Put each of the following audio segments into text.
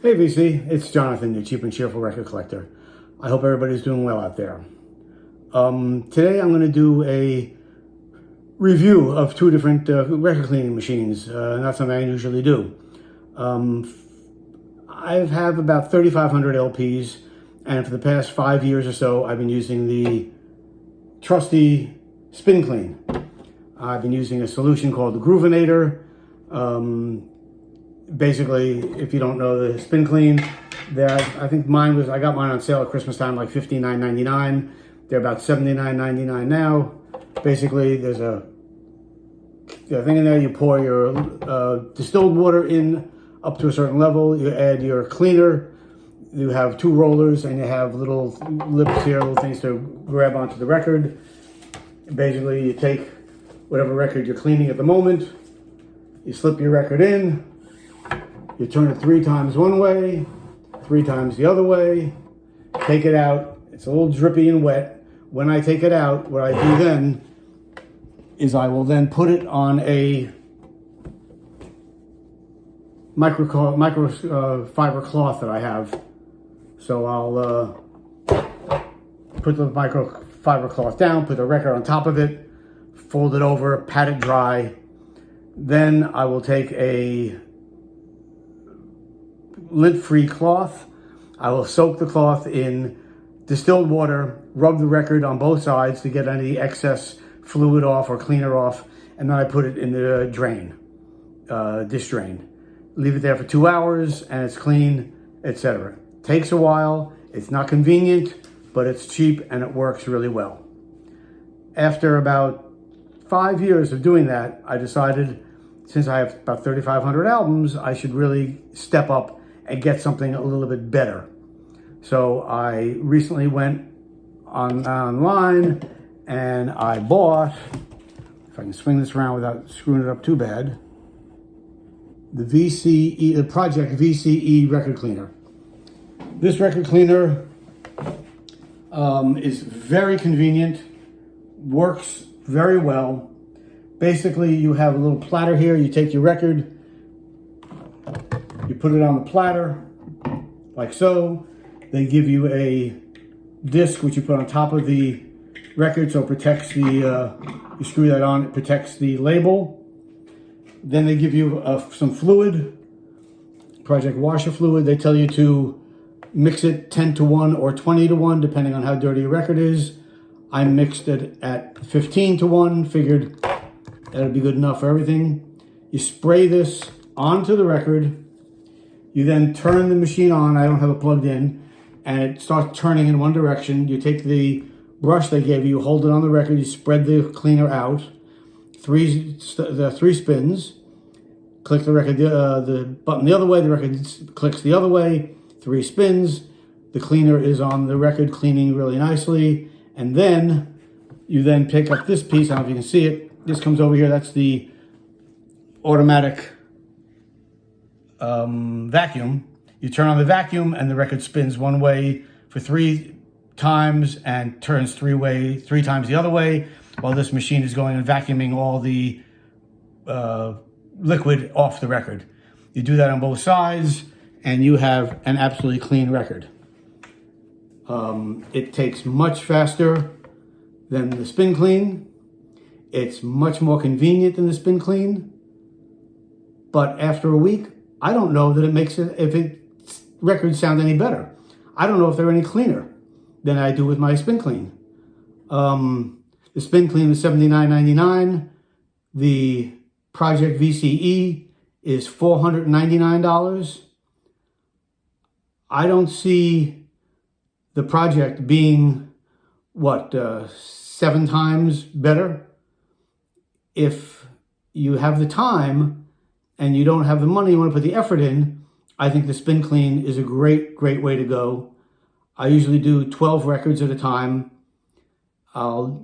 Hey VC, it's Jonathan, your cheap and cheerful record collector. I hope everybody's doing well out there. Today I'm going to do a review of two different record cleaning machines, not something I usually do. I have about 3,500 LPs, and for the past 5 years or so I've been using the trusty Spin Clean. I've been using a solution called the Groovinator. Basically, if you don't know the Spin Clean, I think I got mine on sale at Christmas time, like $59.99. They're about $79.99 now. Basically, there's a thing in there. You pour your distilled water in up to a certain level. You add your cleaner. You have two rollers, and you have little lips here, little things to grab onto the record. Basically, you take whatever record you're cleaning at the moment. You slip your record in. You turn it 3 times one way, 3 times the other way, take it out. It's a little drippy and wet. When I take it out, what I do then is I will then put it on a microfiber cloth that I have. So I'll put the microfiber cloth down, put the record on top of it, fold it over, pat it dry. Then I will take a lint-free cloth. I will soak the cloth in distilled water, rub the record on both sides to get any excess fluid off or cleaner off, and then I put it in the drain, dish drain. Leave it there for 2 hours and it's clean, etc. Takes a while, it's not convenient, but it's cheap and it works really well. After about 5 years of doing that, I decided, since I have about 3,500 albums, I should really step up and get something a little bit better. So I recently went online and I bought, if I can swing this around without screwing it up too bad, the Project VCE record cleaner. This record cleaner is very convenient, works very well. Basically, you have a little platter here. You take your record, you put it on the platter, like so. They give you a disc which you put on top of the record, so it protects you screw that on, it protects the label. Then they give you some fluid, Project washer fluid. They tell you to mix it 10-to-1 or 20-to-1, depending on how dirty your record is. I mixed it at 15-to-1, figured that'd be good enough for everything. You spray this onto the record. You then turn the machine on. I don't have it plugged in, and it starts turning in one direction. You take the brush they gave you, hold it on the record, you spread the cleaner out, three spins, click the record, the button the other way, the record clicks the other way, 3 spins, the cleaner is on the record cleaning really nicely, and then you then pick up this piece. I don't know if you can see it. This comes over here. That's the automatic vacuum. You turn on the vacuum and the record spins one way for 3 times and turns 3 times the other way, while this machine is going and vacuuming all the liquid off the record. You do that on both sides and you have an absolutely clean record. It takes much faster than the Spin Clean. It's much more convenient than the Spin Clean. But after a week, I don't know that it makes it, if its records sound any better. I don't know if they're any cleaner than I do with my Spin Clean. The Spin Clean is $79.99. The Project VCE is $499. I don't see the Project being, 7 times better. If you have the time and you don't have the money, you want to put the effort in, I think the Spin Clean is a great way to go. I usually do 12 records at a time,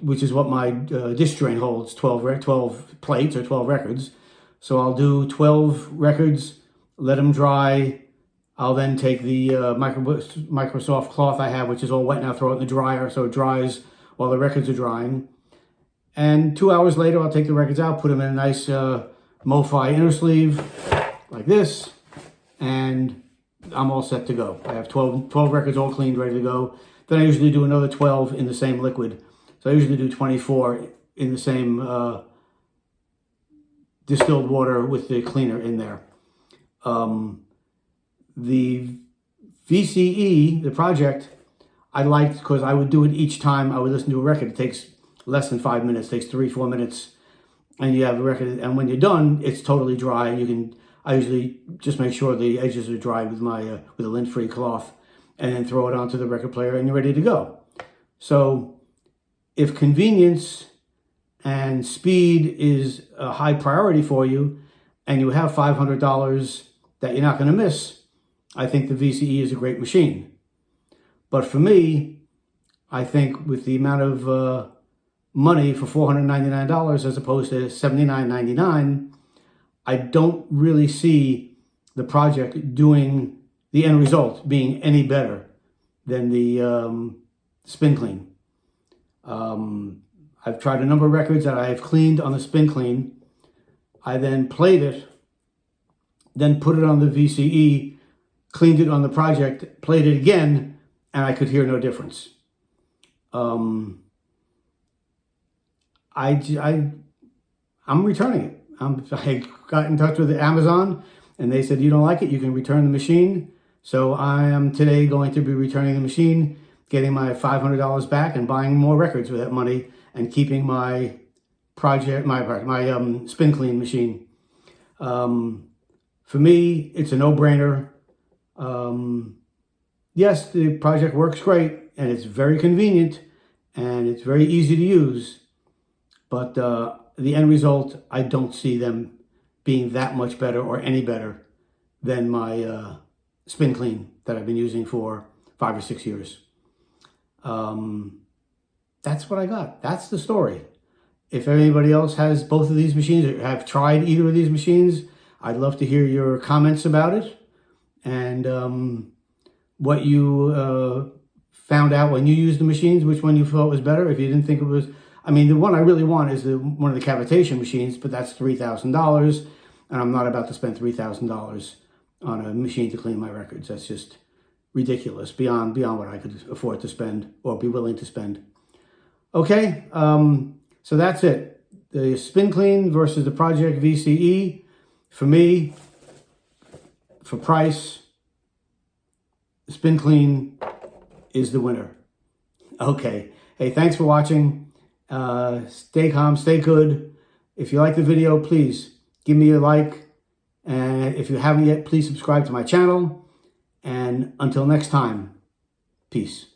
which is what my dish drain holds, 12 plates or 12 records. So I'll do 12 records, let them dry. I'll then take the Microsoft cloth I have, which is all wet now, throw it in the dryer so it dries while the records are drying. And 2 hours later, I'll take the records out, put them in a nice MoFi inner sleeve like this, and I'm all set to go. I have 12 records all cleaned, ready to go. Then I usually do another 12 in the same liquid. So I usually do 24 in the same distilled water with the cleaner in there. The VCE, the project, I liked because I would do it each time I would listen to a record. It takes less than 5 minutes, it takes 3-4 minutes, and you have a record. And when you're done, it's totally dry. I usually just make sure the edges are dry with with a lint-free cloth, and then throw it onto the record player, and you're ready to go. So if convenience and speed is a high priority for you, and you have $500 that you're not going to miss, I think the VCE is a great machine. But for me, I think with the amount of money for $499 as opposed to $79.99, I don't really see the project doing the end result being any better than the Spin Clean. I've tried a number of records that I've cleaned on the Spin Clean. I then played it, then put it on the VCE, cleaned it on the project, played it again, and I could hear no difference. I'm returning it. I got in touch with Amazon, and they said, you don't like it, you can return the machine. So I am today going to be returning the machine, getting my $500 back, and buying more records with that money, and keeping my project, my Spin Clean machine. For me, it's a no-brainer. Yes, the project works great, and it's very convenient, and it's very easy to use, but the end result, I don't see them being that much better or any better than my Spin Clean that I've been using for 5 or 6 years. That's what I got. That's the story. If anybody else has both of these machines or have tried either of these machines, I'd love to hear your comments about it, and what you found out when you used the machines, which one you thought was better. If you didn't think it was, I mean, the one I really want is one of the cavitation machines, but that's $3,000, and I'm not about to spend $3,000 on a machine to clean my records. That's just ridiculous, beyond what I could afford to spend or be willing to spend. Okay, so that's it. The Spin Clean versus the Project VCE. For me, for price, Spin Clean is the winner. Okay. Hey, thanks for watching. Stay calm, stay good. If you like the video, please give me a like. And if you haven't yet, please subscribe to my channel. And until next time, peace.